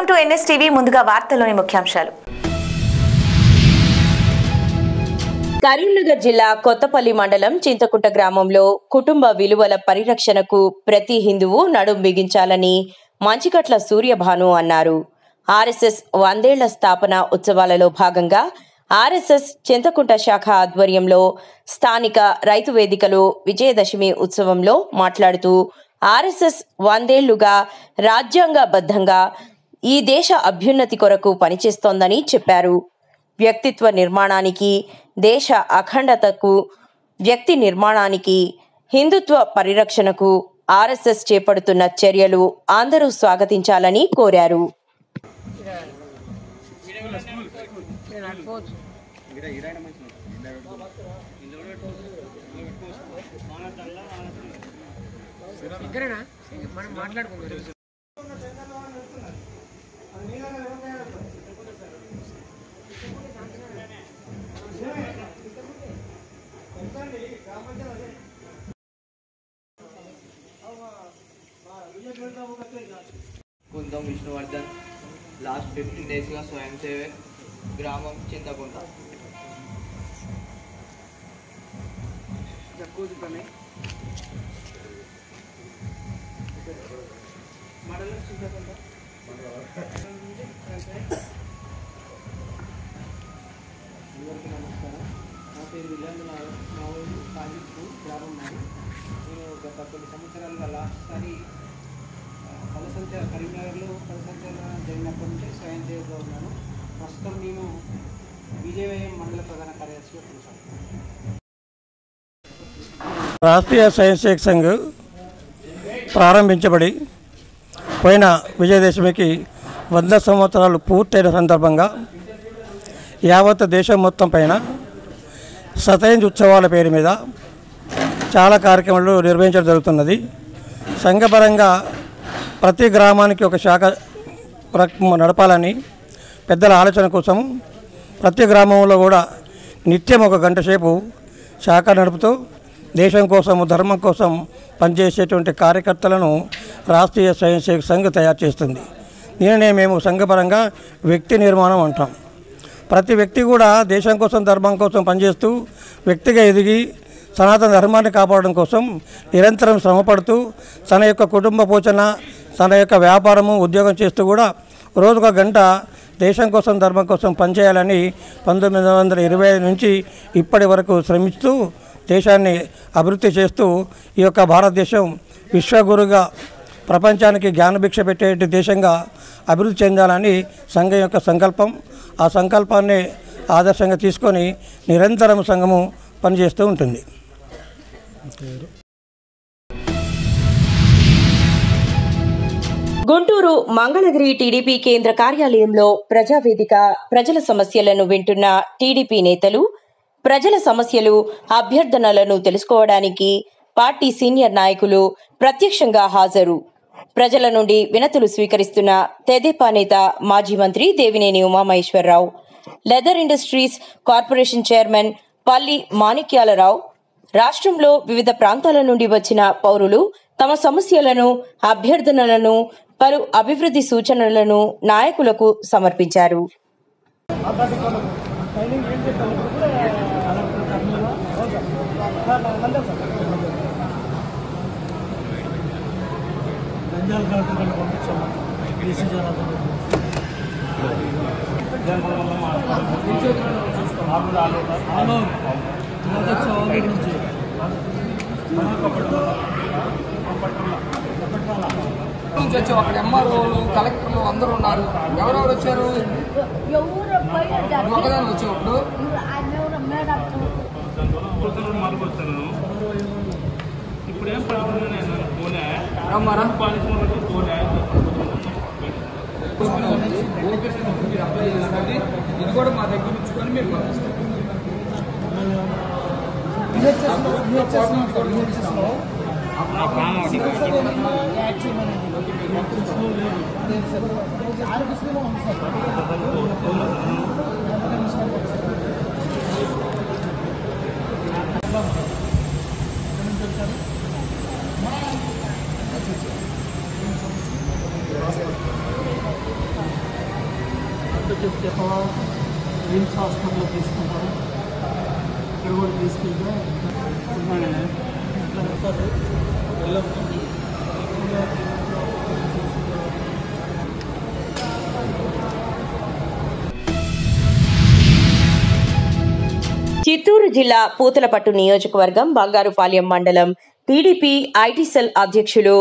Welcome to NSTV. ముందుగా వార్తల్లోని ముఖ్యాంశాలు. కరీంనగర్ జిల్లా కొత్తపల్లి మండలం చింతకుంట గ్రామంలో కుటుంబ విలువల పరిరక్షణకు ప్రతి హిందువు నడుం బిగించాలని మంచికట్ల సూర్యభాను అన్నారు. ఆర్ఎస్ఎస్ 100 ఏళ్ల స్థాపన ఉత్సవాలలో భాగంగా ఆర్ఎస్ఎస్ చింతకుంట శాఖ ఆధ్వర్యంలో స్థానిక రైతు వేదికలో విజయదశమి ఉత్సవంలో మాట్లాడుతూ ఆర్ఎస్ఎస్ 100 ఏళ్లుగా రాజ్యాంగబద్ధంగా ఈ దేశ అభ్యున్నతి కొరకు పనిచేస్తోందని చెప్పారు. వ్యక్తిత్వ నిర్మాణానికి, దేశ అఖండతకు, వ్యక్తి నిర్మాణానికి, హిందుత్వ పరిరక్షణకు ఆర్ఎస్ఎస్ చేపడుతున్న చర్యలు అందరూ స్వాగతించాలని కోరారు. కుందం విష్ణువర్ధన్ లాస్ట్ 15 డేస్గా స్వయం సేవక్ గ్రామం చింతకుంట. మండలం చింతకుంట. అందరికీ నమస్కారం. నా పేరు విజయన్. మా ఊరు సాజిద్పూర్ గ్రామం నాది. నేను గత కొన్ని సంవత్సరాలుగా లాస్ట్ సారి పదసంచార కరీంనగర్లో పదసంచార జరిగినప్పటి నుంచి స్వయం సేవకుగా ఉన్నాను. ప్రస్తుతం నేను విజయవయం మండల ప్రధాన కార్యదర్శిగా కొనసాగుతున్నాను. రాష్ట్రీయ స్వయం సేవక్ సంఘ్ ప్రారంభించబడి పోయిన విజయదశమికి 100 సంవత్సరాలు పూర్తయిన సందర్భంగా యావత్ దేశం మొత్తం పైన శతయంజ్ ఉత్సవాల పేరు మీద చాలా కార్యక్రమాలు నిర్వహించడం జరుగుతున్నది. సంఘపరంగా ప్రతి గ్రామానికి ఒక శాఖ నడపాలని పెద్దల ఆలోచన కోసం ప్రతి గ్రామంలో కూడా నిత్యం 1 గంట సేపు శాఖ నడుపుతూ దేశం కోసం, ధర్మం కోసం పనిచేసేటువంటి కార్యకర్తలను రాష్ట్రీయ స్వయం సేవక్ సంఘ్ తయారు చేస్తుంది. దీనినే మేము సంఘపరంగా వ్యక్తి నిర్మాణం అంటాం. ప్రతి వ్యక్తి కూడా దేశం కోసం, ధర్మం కోసం పనిచేస్తూ వ్యక్తిగా ఎదిగి సనాతన ధర్మాన్ని కాపాడడం కోసం నిరంతరం శ్రమపడుతూ తన యొక్క కుటుంబ పోషణ, తన యొక్క వ్యాపారము, ఉద్యోగం చేస్తూ కూడా రోజుకు 1 గంట దేశం కోసం, ధర్మం కోసం పనిచేయాలని 1925 నుంచి ఇప్పటి వరకు శ్రమిస్తూ దేశాన్ని అభివృద్ధి చేస్తూ ఈ యొక్క భారతదేశం విశ్వగురుగా ప్రపంచానికి జ్ఞానభిక్ష పెట్టే దేశంగా అభివృద్ధి చెందాలని సంఘం యొక్క సంకల్పం. ఆ సంకల్పాన్ని ఆదర్శంగా తీసుకొని నిరంతరం సంఘము పనిచేస్తూ ఉంటుంది. గుంటూరు మంగళగిరి టీడీపీ కేంద్ర కార్యాలయంలో ప్రజావేదిక ప్రజల సమస్యలను వింటున్న టీడీపీ నేతలు ప్రజల సమస్యలు, అభ్యర్థనలను తెలుసుకోవడానికి పార్టీ సీనియర్ నాయకులు ప్రత్యక్షంగా హాజరు. ప్రజల నుండి వినతులు స్వీకరిస్తున్న తెదేపా నేత మాజీ మంత్రి Devineni Umamaheswararao, leather industries corporation chairman Palli Manikyalarao, రాష్ట్రంలో వివిధ ప్రాంతాల నుండి వచ్చిన పౌరులు తమ సమస్యలను, అభ్యర్థనలను, పలు అభివృద్ధి సూచనలను నాయకులకు సమర్పించారు. అక్కడ ఎంఆర్ఓలు, కలెక్టర్లు అందరూ ఉన్నారు. ఎవరెవరు వచ్చారు? ఒకదాని వచ్చావు. ఇప్పుడు ఏం పడుతుంది? ఇది కూడా మా దగ్గర ఉంచుకొని మీరు అథవా రిమ్స్ హాస్పిటల్లో తీసుకుంటారు. ఇక్కడ కూడా తీసుకెళ్తే చిత్తూరు జిల్లా పూతలపట్టు నియోజకవర్గం బంగారుపాలెం మండలం టీడీపీ ఐటీ సెల్ అధ్యక్షులు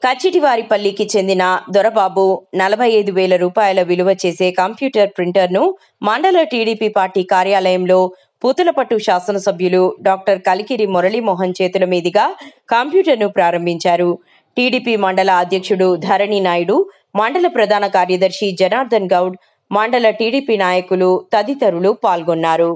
కచ్చిటివారిపల్లికి చెందిన దొరబాబు 45,000 రూపాయల విలువ చేసే కంప్యూటర్ ప్రింటర్ను మండల టీడీపీ పార్టీ కార్యాలయంలో పూతలపట్టు శాసనసభ్యులు డాక్టర్ కలికిరి మురళీమోహన్ చేతుల మీదుగా కంప్యూటర్ను ప్రారంభించారు. టీడీపీ మండల అధ్యక్షుడు ధరణి నాయుడు, మండల ప్రధాన కార్యదర్శి జనార్దన్ గౌడ్, మండల టీడీపీ నాయకులు తదితరులు పాల్గొన్నారు.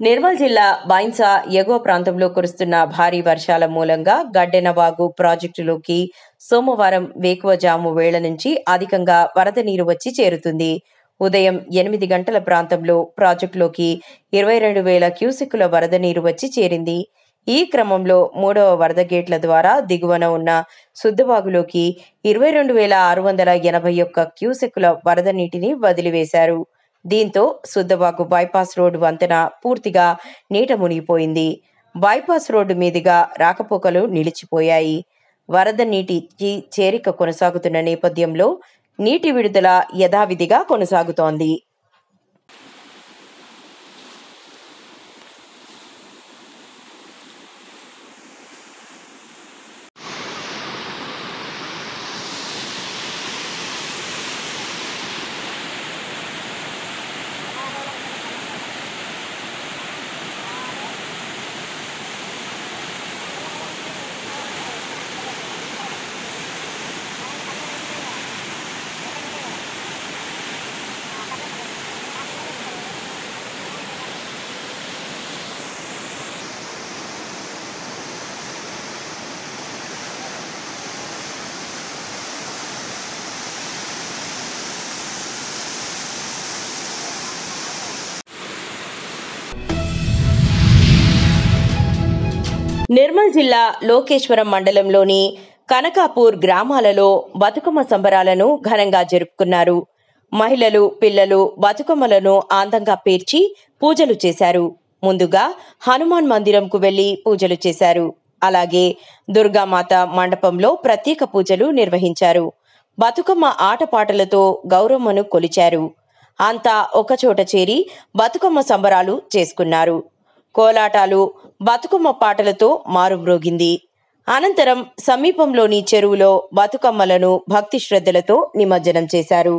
నిర్మల్ జిల్లా బైన్సా ఎగువ ప్రాంతంలో కురుస్తున్న భారీ వర్షాల మూలంగా గడ్డెనవాగు ప్రాజెక్టులోకి సోమవారం వేకువజాము వేళ నుంచి అధికంగా వరద నీరు వచ్చి చేరుతుంది. ఉదయం 8 గంటల ప్రాంతంలో ప్రాజెక్టులోకి 22,000 క్యూసెక్కుల వరద నీరు వచ్చి చేరింది. ఈ క్రమంలో 3వ వరద గేట్ల ద్వారా దిగువన ఉన్న సుద్దవాగులోకి 22,681 క్యూసెక్కుల వరద నీటిని వదిలివేశారు. దీంతో సుద్దవాగు బైపాస్ రోడ్డు వంతెన పూర్తిగా నీట మునిగిపోయింది. బైపాస్ రోడ్డు మీదుగా రాకపోకలు నిలిచిపోయాయి. వరద నీటి చేరిక కొనసాగుతున్న నేపథ్యంలో నీటి విడుదల యథావిధిగా కొనసాగుతోంది. నిర్మల్ జిల్లా లోకేశ్వరం మండలంలోని కనకాపూర్ గ్రామాలలో బతుకమ్మ సంబరాలను ఘనంగా జరుపుకున్నారు. మహిళలు, పిల్లలు బతుకమ్మలను అందంగా పేర్చి పూజలు చేశారు. ముందుగా హనుమాన్ మందిరంకు వెళ్లి పూజలు చేశారు. అలాగే దుర్గామాత మండపంలో ప్రత్యేక పూజలు నిర్వహించారు. బతుకమ్మ ఆటపాటలతో గౌరమ్మను కొలిచారు. అంతా ఒకచోట చేరి బతుకమ్మ సంబరాలు చేసుకున్నారు. కోలాటాలు, బతుకమ్మ పాటలతో మారుమ్రోగింది. అనంతరం సమీపంలోని చెరువులో బతుకమ్మలను భక్తి శ్రద్ధలతో నిమజ్జనం చేశారు.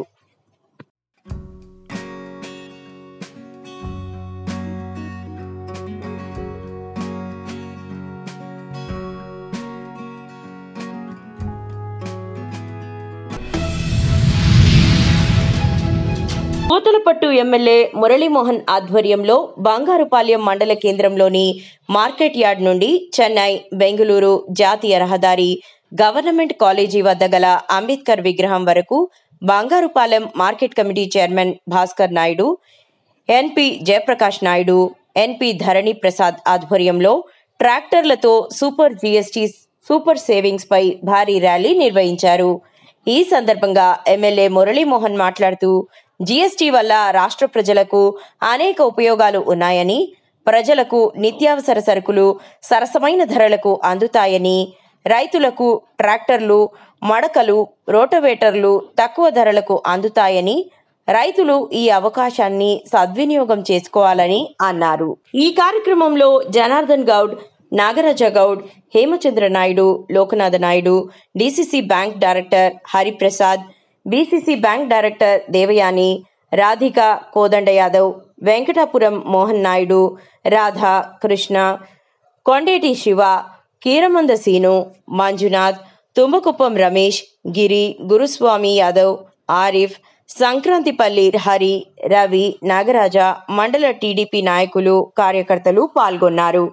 పూతలపట్టు ఎమ్మెల్యే మురళీమోహన్ ఆధ్వర్యంలో బంగారుపాలెం మండల కేంద్రంలోని మార్కెట్ యార్డ్ నుండి చెన్నై, బెంగళూరు జాతీయ రహదారి, గవర్నమెంట్ కాలేజీ వద్ద గల అంబేద్కర్ విగ్రహం వరకు Bangarupalem market committee chairman Bhaskar Naidu, NP Jayaprakash Naidu, NP Dharani Prasad ఆధ్వర్యంలో ట్రాక్టర్లతో సూపర్ జీఎస్టీ సూపర్ సేవింగ్స్ పై భారీ ర్యాలీ నిర్వహించారు. ఈ సందర్భంగా ఎమ్మెల్యే మురళీమోహన్ మాట్లాడుతూ జీఎస్టీ వల్ల రాష్ట్ర ప్రజలకు అనేక ఉపయోగాలు ఉన్నాయని, ప్రజలకు నిత్యావసర సరుకులు సరసమైన ధరలకు అందుతాయని, రైతులకు ట్రాక్టర్లు, మడకలు, రోటవేటర్లు తక్కువ ధరలకు అందుతాయని, రైతులు ఈ అవకాశాన్ని సద్వినియోగం చేసుకోవాలని అన్నారు. ఈ కార్యక్రమంలో Janardhan Goud, Nagaraja Goud, Hemachandra Naidu, Lokanatha Naidu, DCC bank director Hariprasad, BCC bank director Devayani, Radhika, Kodanda Yadav, Venkatapuram Mohan Naidu, Radha, Krishna, Kondeti Siva, Keeramanda Seenu, Manjunath, Thummakuppam Ramesh, Giri, Guruswamy Yadav, Arif, Sankranthipalli Hari, Ravi, Nagaraja, మండల టీడీపీ నాయకులు, కార్యకర్తలు పాల్గొన్నారు.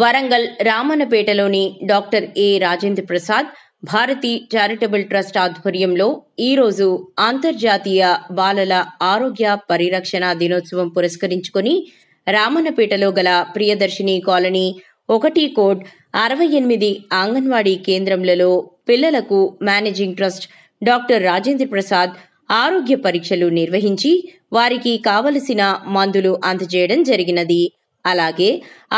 వరంగల్ రామన్నపేటలోని doctor A Rajendra Prasad Bharathi charitable trust ఆధ్వర్యంలో ఈరోజు అంతర్జాతీయ బాలల ఆరోగ్య పరిరక్షణ దినోత్సవం పురస్కరించుకొని రామన్నపేటలో గల ప్రియదర్శిని కాలనీ 1/68 అంగన్వాడీ కేంద్రములలో పిల్లలకు managing trust doctor Rajendra Prasad ఆరోగ్య పరీక్షలు నిర్వహించి వారికి కావలసిన మందులు అందజేయడం జరిగినది. అలాగే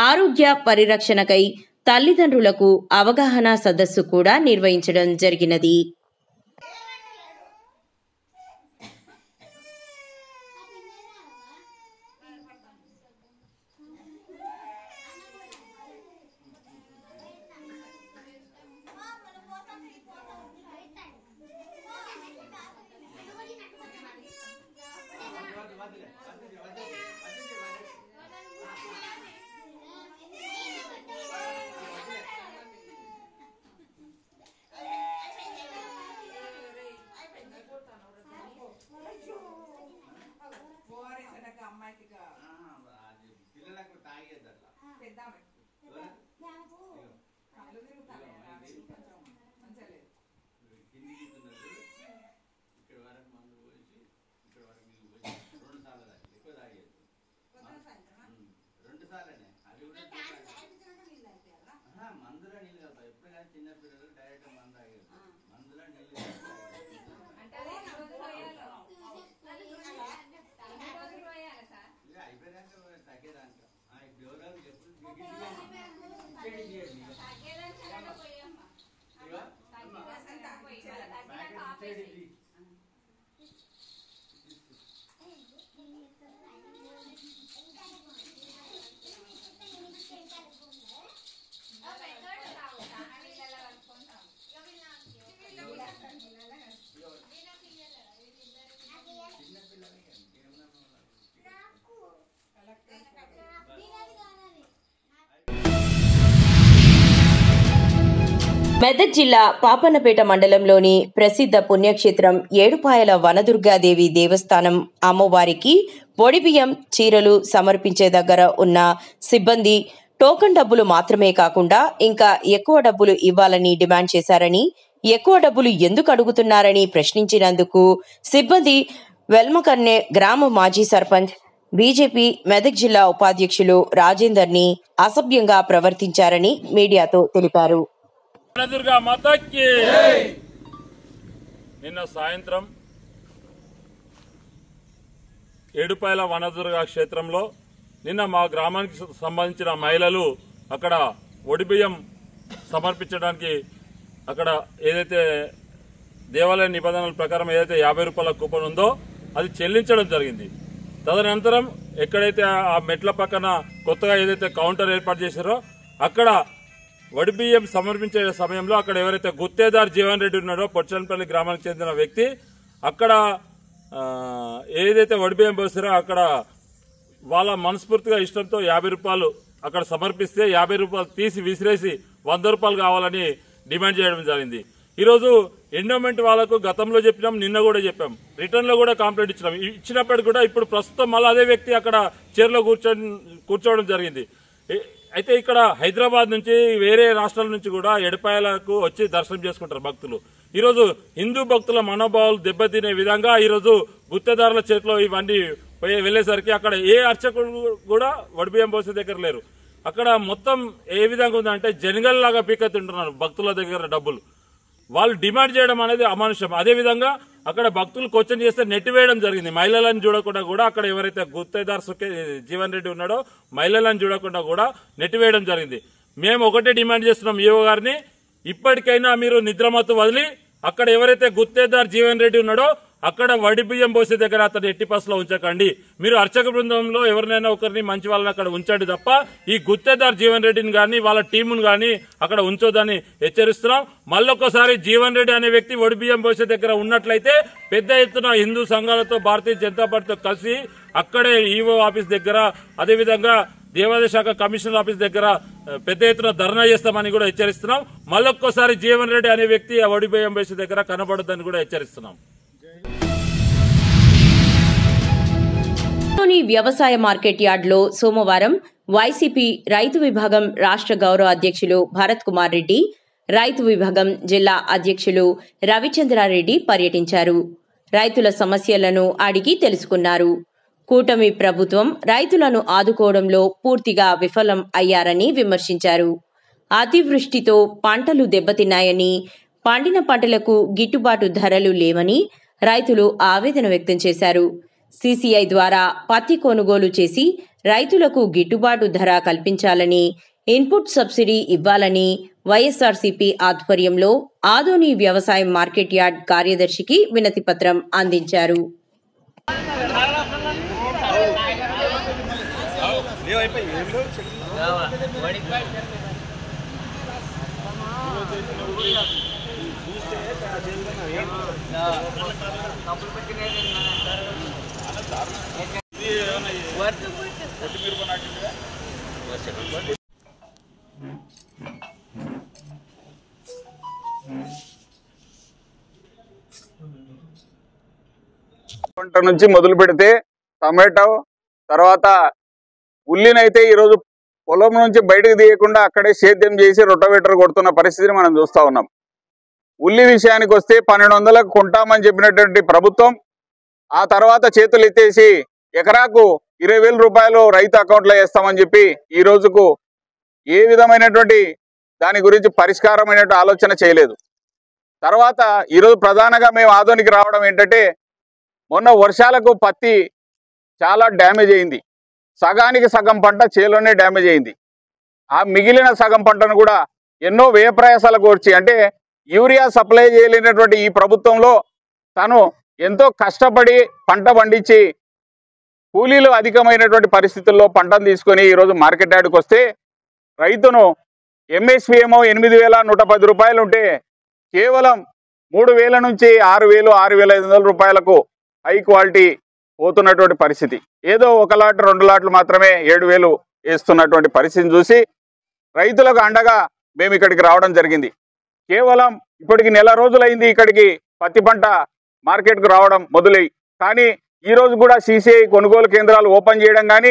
ఆరోగ్య పరిరక్షణకై తల్లిదండ్రులకు అవగాహన సదస్సు కూడా నిర్వహించడం జరిగినది. మెదక్ జిల్లా పాపన్నపేట మండలంలోని ప్రసిద్ధ పుణ్యక్షేత్రం ఏడుపాయల వనదుర్గాదేవి దేవస్థానం అమ్మవారికి ఒడిబియ్యం, చీరలు సమర్పించే దగ్గర ఉన్న సిబ్బంది టోకన్ డబ్బులు మాత్రమే కాకుండా ఇంకా ఎక్కువ డబ్బులు ఇవ్వాలని డిమాండ్ చేశారని, ఎక్కువ డబ్బులు ఎందుకు అడుగుతున్నారని ప్రశ్నించినందుకు సిబ్బంది వెల్మకన్నే గ్రామ మాజీ సర్పంచ్, బీజేపీ మెదక్ జిల్లా ఉపాధ్యక్షులు రాజేందర్ని అసభ్యంగా ప్రవర్తించారని మీడియాతో తెలిపారు. వనదుర్గా మాతకి నిన్న సాయంత్రం ఏడుపాయల వనదుర్గా క్షేత్రంలో నిన్న మా గ్రామానికి సంబంధించిన మహిళలు అక్కడ ఒడిబియ్యం సమర్పించడానికి అక్కడ ఏదైతే దేవాలయ నిబంధనల ప్రకారం ఏదైతే 50 రూపాయల కూపన్ ఉందో అది చెల్లించడం జరిగింది. తదనంతరం ఎక్కడైతే ఆ మెట్ల పక్కన కొత్తగా ఏదైతే కౌంటర్ ఏర్పాటు చేశారో అక్కడ వడిబియ్యం సమర్పించే సమయంలో అక్కడ ఎవరైతే గుత్తేదార్ జీవన్ రెడ్డి ఉన్నాడో పొచ్చన్పల్లి గ్రామానికి చెందిన వ్యక్తి అక్కడ ఏదైతే వడిబియ్యం పోస్తారో అక్కడ వాళ్ళ మనస్ఫూర్తిగా ఇష్టంతో 50 రూపాయలు అక్కడ సమర్పిస్తే 50 రూపాయలు తీసి విసిరేసి 100 రూపాయలు కావాలని డిమాండ్ చేయడం జరిగింది. ఈరోజు ఎండోమెంట్ వాళ్ళకు గతంలో చెప్పినాం, నిన్న కూడా చెప్పాం, రిటర్న్ లో కూడా కంప్లైంట్ ఇచ్చినాం. ఇచ్చినప్పటికీ కూడా ఇప్పుడు ప్రస్తుతం మళ్ళీ అదే వ్యక్తి అక్కడ చైర్లో కూర్చోవడం జరిగింది. అయితే ఇక్కడ హైదరాబాద్ నుంచి వేరే రాష్ట్రాల నుంచి కూడా ఎడపాయలకు వచ్చి దర్శనం చేసుకుంటారు భక్తులు. ఈరోజు హిందూ భక్తుల మనోభావాలు దెబ్బతినే విధంగా ఈరోజు గుత్తేదారుల చేతిలో ఇవన్నీ వెళ్లేసరికి అక్కడ ఏ అర్చకులు కూడా వడిబియ్యం పోసే దగ్గర లేరు. అక్కడ మొత్తం ఏ విధంగా ఉందంటే జనగల్ లాగా పీకెత్తుంటున్నారు భక్తుల దగ్గర డబ్బులు. వాళ్ళు డిమాండ్ చేయడం అనేది అమానుషం. అదేవిధంగా అక్కడ భక్తులు క్వశ్చన్ చేస్తే నెట్టివేయడం జరిగింది. మహిళలను చూడకుండా కూడా అక్కడ ఎవరైతే గుత్తేదారు జీవన్ రెడ్డి ఉన్నాడో మహిళలను చూడకుండా కూడా నెట్టివేయడం జరిగింది. మేము ఒకటే డిమాండ్ చేస్తున్నాం ఈవో గారిని, ఇప్పటికైనా మీరు నిద్రమత్తు వదిలి అక్కడ ఎవరైతే గుత్తేదారు జీవన్ రెడ్డి ఉన్నాడో అక్కడ వడిబియ్యం పోసే దగ్గర అతను ఎట్టి పసులో ఉంచకండి. మీరు అర్చక బృందంలో ఎవరినైనా ఒకరిని మంచి వాళ్ళని అక్కడ ఉంచండి తప్ప ఈ గుత్తేదారు జీవన్ రెడ్డిని కానీ వాళ్ళ టీమును కానీ అక్కడ ఉంచొద్దని హెచ్చరిస్తున్నాం. మళ్ళొక్కసారి జీవన్ రెడ్డి అనే వ్యక్తి వడిబియ్యం పోసే దగ్గర ఉన్నట్లయితే పెద్ద ఎత్తున హిందూ సంఘాలతో భారతీయ జనతా పార్టీతో కలిసి అక్కడే ఈవో ఆఫీస్ దగ్గర అదేవిధంగా దేవాదాయ శాఖ కమిషనర్ ఆఫీస్ దగ్గర పెద్ద ఎత్తున ధర్నా చేస్తామని కూడా హెచ్చరిస్తున్నాం. మళ్ళొక్కసారి జీవన్ రెడ్డి అనే వ్యక్తి ఆ వడిబియ్యం పోసే దగ్గర కనబడొద్దని కూడా హెచ్చరిస్తున్నాం. వ్యవసాయ మార్కెట్ యార్డ్లో సోమవారం వైసీపీ రైతు విభాగం రాష్ట్ర గౌరవ అధ్యక్షులు భరత్ కుమార్ రెడ్డి, రైతు విభాగం జిల్లా అధ్యక్షులు రవిచంద్రారెడ్డి పర్యటించారు. రైతుల సమస్యలను అడిగి తెలుసుకున్నారు. కూటమి ప్రభుత్వం రైతులను ఆదుకోవడంలో పూర్తిగా విఫలం అయ్యారని విమర్శించారు. అతివృష్టితో పంటలు దెబ్బతిన్నాయని, పండిన పంటలకు గిట్టుబాటు ధరలు లేవని రైతులు ఆవేదన వ్యక్తం చేశారు. సీసీఐ ద్వారా పత్తి కొనుగోలు చేసి రైతులకు గిట్టుబాటు ధర కల్పించాలని, ఇన్పుట్ సబ్సిడీ ఇవ్వాలని వైఎస్ఆర్సీపీ ఆధ్వర్యంలో ఆదోని వ్యవసాయ మార్కెట్ యార్డ్ కార్యదర్శికి వినతి పత్రం అందించారు. పంట నుంచి మొదలు పెడితే టమాటో, తర్వాత ఉల్లినైతే ఈరోజు పొలం నుంచి బయటకు తీయకుండా అక్కడే సేద్యం చేసి రొటవేటర్ కొడుతున్న పరిస్థితిని మనం చూస్తూ ఉన్నాం. ఉల్లి విషయానికి వస్తే 1200లకు కొంటామని చెప్పినటువంటి ప్రభుత్వం ఆ తర్వాత చేతులు ఎత్తేసి ఎకరాకు 20,000 రూపాయలు రైతు అకౌంట్లో వేస్తామని చెప్పి ఈ రోజుకు ఏ విధమైనటువంటి దాని గురించి పరిష్కారమైనటువంటి ఆలోచన చేయలేదు. తర్వాత ఈరోజు ప్రధానంగా మేము ఆదోనికి రావడం ఏంటంటే, మొన్న వర్షాలకు పత్తి చాలా డ్యామేజ్ అయింది. సగానికి సగం పంట చేలోనే డ్యామేజ్ అయింది. ఆ మిగిలిన సగం పంటను కూడా ఎన్నో వ్యయ ప్రయాసాలకు వచ్చి, అంటే యూరియా సప్లై చేయలేనటువంటి ఈ ప్రభుత్వంలో తను ఎంతో కష్టపడి పంట పండించి కూలీలు అధికమైనటువంటి పరిస్థితుల్లో పంటను తీసుకొని ఈరోజు మార్కెట్ యార్డ్కి వస్తే రైతును ఎంఎస్పీ ఏమో 8,110 రూపాయలు ఉంటే కేవలం 3,000 నుంచి 6,000, 6,500 రూపాయలకు హై క్వాలిటీ పోతున్నటువంటి పరిస్థితి. ఏదో 1 లాట్ 2 లాట్లు మాత్రమే 7,000 వేస్తున్నటువంటి పరిస్థితిని చూసి రైతులకు అండగా మేము ఇక్కడికి రావడం జరిగింది. కేవలం ఇప్పటికి నెల రోజులైంది ఇక్కడికి పత్తి పంట మార్కెట్కు రావడం మొదలై, కానీ ఈరోజు కూడా సీసీఐ కొనుగోలు కేంద్రాలు ఓపెన్ చేయడం కానీ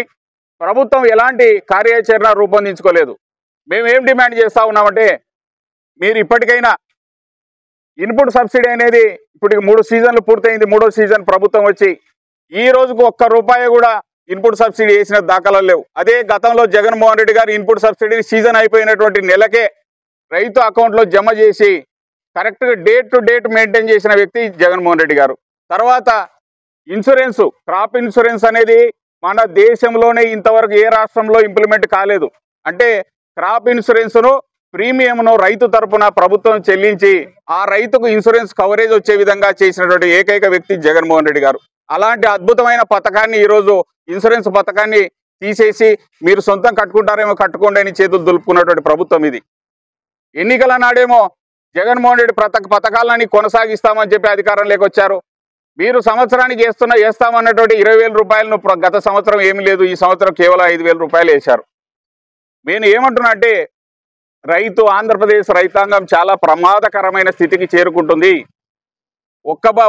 ప్రభుత్వం ఎలాంటి కార్యాచరణ రూపొందించుకోలేదు. మేము ఏం డిమాండ్ చేస్తూ ఉన్నామంటే, మీరు ఇప్పటికైనా ఇన్పుట్ సబ్సిడీ అనేది ఇప్పటికి 3 సీజన్లు పూర్తయింది. 3వ సీజన్ ప్రభుత్వం వచ్చి ఈ రోజుకు 1 రూపాయి కూడా ఇన్పుట్ సబ్సిడీ వేసిన దాఖలాలు లేవు. అదే గతంలో జగన్మోహన్ రెడ్డి గారు ఇన్పుట్ సబ్సిడీని సీజన్ అయిపోయినటువంటి నెలకే రైతు అకౌంట్లో జమ చేసి కరెక్ట్గా డేట్ టు డేట్ మెయింటైన్ చేసిన వ్యక్తి జగన్మోహన్ రెడ్డి గారు. తర్వాత ఇన్సూరెన్స్, క్రాప్ ఇన్సూరెన్స్ అనేది మన దేశంలోనే ఇంతవరకు ఏ రాష్ట్రంలో ఇంప్లిమెంట్ కాలేదు. అంటే క్రాప్ ఇన్సూరెన్స్ను ప్రీమియంను రైతు తరపున ప్రభుత్వం చెల్లించి ఆ రైతుకు ఇన్సూరెన్స్ కవరేజ్ వచ్చే విధంగా చేసినటువంటి ఏకైక వ్యక్తి జగన్మోహన్ రెడ్డి గారు. అలాంటి అద్భుతమైన పథకాన్ని ఈరోజు ఇన్సూరెన్స్ పథకాన్ని తీసేసి మీరు సొంతం కట్టుకుంటారేమో కట్టుకోండి అని చేతులు దులుపుకున్నటువంటి ప్రభుత్వం ఇది. ఎన్నికల నాడేమో జగన్మోహన్ రెడ్డి పథకాలని కొనసాగిస్తామని చెప్పి అధికారంలోకి వచ్చారు. మీరు సంవత్సరానికి వేస్తామన్నటువంటి 20,000 రూపాయలను గత సంవత్సరం ఏమీ లేదు, ఈ సంవత్సరం కేవలం 5,000 రూపాయలు వేశారు. నేను ఏమంటున్నా అంటే ఆంధ్రప్రదేశ్ రైతాంగం చాలా ప్రమాదకరమైన స్థితికి చేరుకుంటుంది.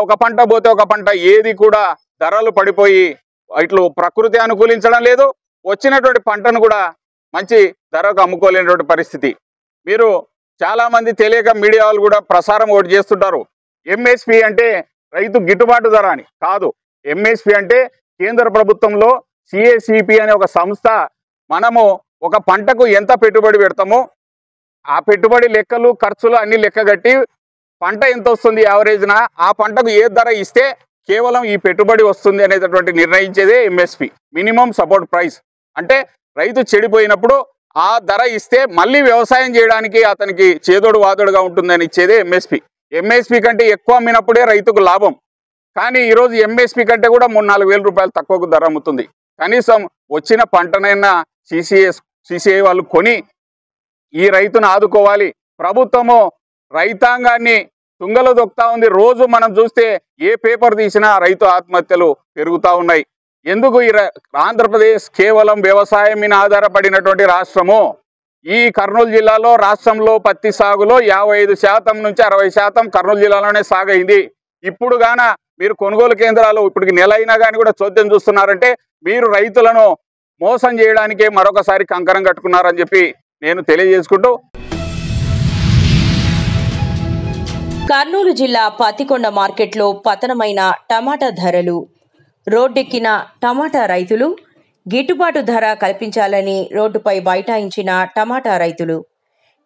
ఒక పంట పోతే ఒక పంట ఏది కూడా ధరలు పడిపోయి ఇట్లు ప్రకృతి అనుకూలించడం లేదు, వచ్చినటువంటి పంటను కూడా మంచి ధరకు అమ్ముకోలేనటువంటి పరిస్థితి. మీరు చాలామంది తెలియక మీడియా వాళ్ళు కూడా ప్రసారం ఒకటి చేస్తుంటారు, ఎంఎస్పి అంటే రైతు గిట్టుబాటు ధర అని. కాదు, ఎంఎస్పి అంటే కేంద్ర ప్రభుత్వంలో సిఏసిపి అనే ఒక సంస్థ మనము ఒక పంటకు ఎంత పెట్టుబడి పెడతామో ఆ పెట్టుబడి లెక్కలు ఖర్చులు అన్ని లెక్కగట్టి పంట ఎంత వస్తుంది యావరేజ్న, ఆ పంటకు ఏ ధర ఇస్తే కేవలం ఈ పెట్టుబడి వస్తుంది అనేటటువంటి నిర్ణయించేదే ఎంఎస్పి, మినిమం సపోర్ట్ ప్రైస్. అంటే రైతు చెడిపోయినప్పుడు ఆ ధర ఇస్తే మళ్ళీ వ్యవసాయం చేయడానికి అతనికి చేదోడు వాదోడుగా ఉంటుందని ఇచ్చేదే ఎంఎస్పి. ఎంఎస్పి కంటే ఎక్కువ అమ్మినప్పుడే రైతుకు లాభం. కానీ ఈరోజు ఎంఎస్పి కంటే కూడా 3-4 రూపాయలు తక్కువకు ధర అమ్ముతుంది. కనీసం వచ్చిన పంటనైనా సిసిఐ వాళ్ళు కొని ఈ రైతును ఆదుకోవాలి. ప్రభుత్వము రైతాంగాన్ని తుంగలో దొక్కుతా ఉంది. రోజు మనం చూస్తే ఏ పేపర్ తీసినా రైతు ఆత్మహత్యలు పెరుగుతూ ఉన్నాయి. ఎందుకు ఆంధ్రప్రదేశ్ కేవలం వ్యవసాయం మీద ఆధారపడినటువంటి రాష్ట్రము. ఈ కర్నూలు జిల్లాలో రాష్ట్రంలో పత్తి సాగులో 55% నుంచి 60% కర్నూలు జిల్లాలోనే సాగైంది. ఇప్పుడు గాన మీరు కొనుగోలు కేంద్రాలు ఇప్పటికి నెల అయినా కానీ కూడా చోద్యం చూస్తున్నారంటే మీరు రైతులను మోసం చేయడానికే మరొకసారి కంకణం కట్టుకున్నారని చెప్పి నేను తెలియజేసుకుంటూ, కర్నూలు జిల్లా పత్తికొండ మార్కెట్లో పతనమైన టమాటా ధరలు. రోడ్డెక్కిన టమాటా రైతులు, గిట్టుబాటు ధర కల్పించాలని రోడ్డుపై బైఠాయించిన టమాటా రైతులు.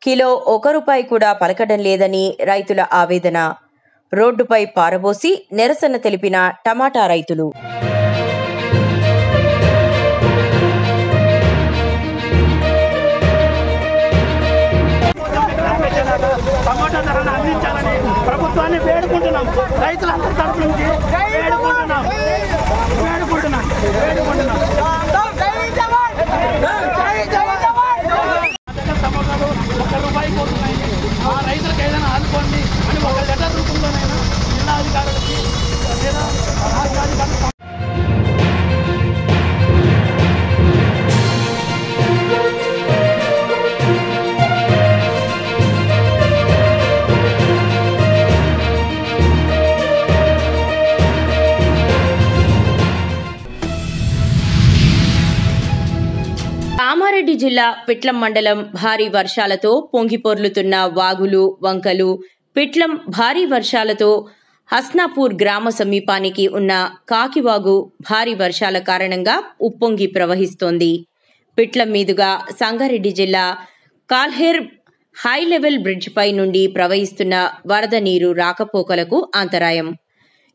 కిలో ₹1 కూడా పలకడం లేదని రైతుల ఆవేదన. రోడ్డుపై పారబోసి నిరసన తెలిపిన టమాటా రైతులు. టమాటా ధరను అందించాలని ప్రభుత్వాన్ని వేడుకుంటున్నాం. రైతులందరి తరఫు నుంచి వేడుకుంటున్నాం. టమాటాలు ₹1 పోతున్నాయి. ఆ రైతులకు ఏదైనా ఆదుకోండి అని ఒక లెటర్ రూపంలోనైనా జిల్లా అధికారులకి లేదా రాష్ట్రాధికారులు. కామారెడ్డి జిల్లా పిట్లం మండలం భారీ వర్షాలతో పొంగిపొర్లుతున్న వాగులు, వంకలు. పిట్లం భారీ వర్షాలతో హస్నాపూర్ గ్రామ సమీపానికి ఉన్న కాకివాగు భారీ వర్షాల కారణంగా ఉప్పొంగి ప్రవహిస్తోంది. పిట్లం మీదుగా సంగారెడ్డి జిల్లా కాల్హేర్ హై లెవెల్ బ్రిడ్జిపై నుండి ప్రవహిస్తున్న వరద నీరు రాకపోకలకు అంతరాయం.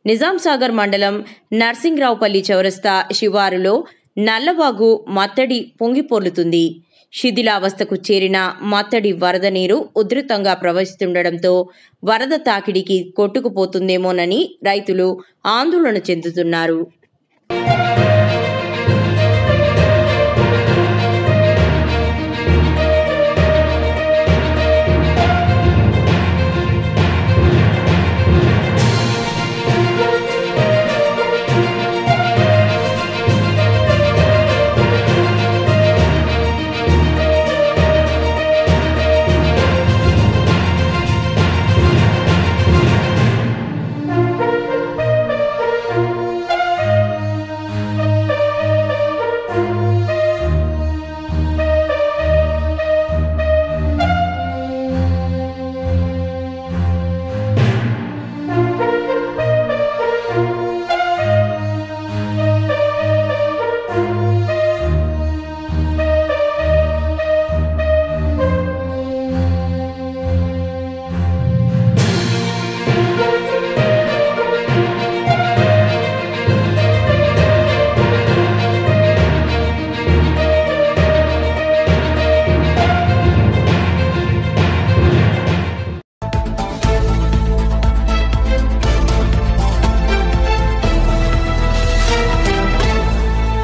నిజాంసాగర్ మండలం నర్సింగ్రావుపల్లి చౌరస్తా శివారులో నల్లవాగు మత్తడి పొంగిపొర్లుతుంది. శిథిలావస్థకు చేరిన మత్తడి వరద నీరు ఉధృతంగా ప్రవహిస్తుండటంతో వరద తాకిడికి కొట్టుకుపోతుందేమోనని రైతులు ఆందోళన చెందుతున్నారు.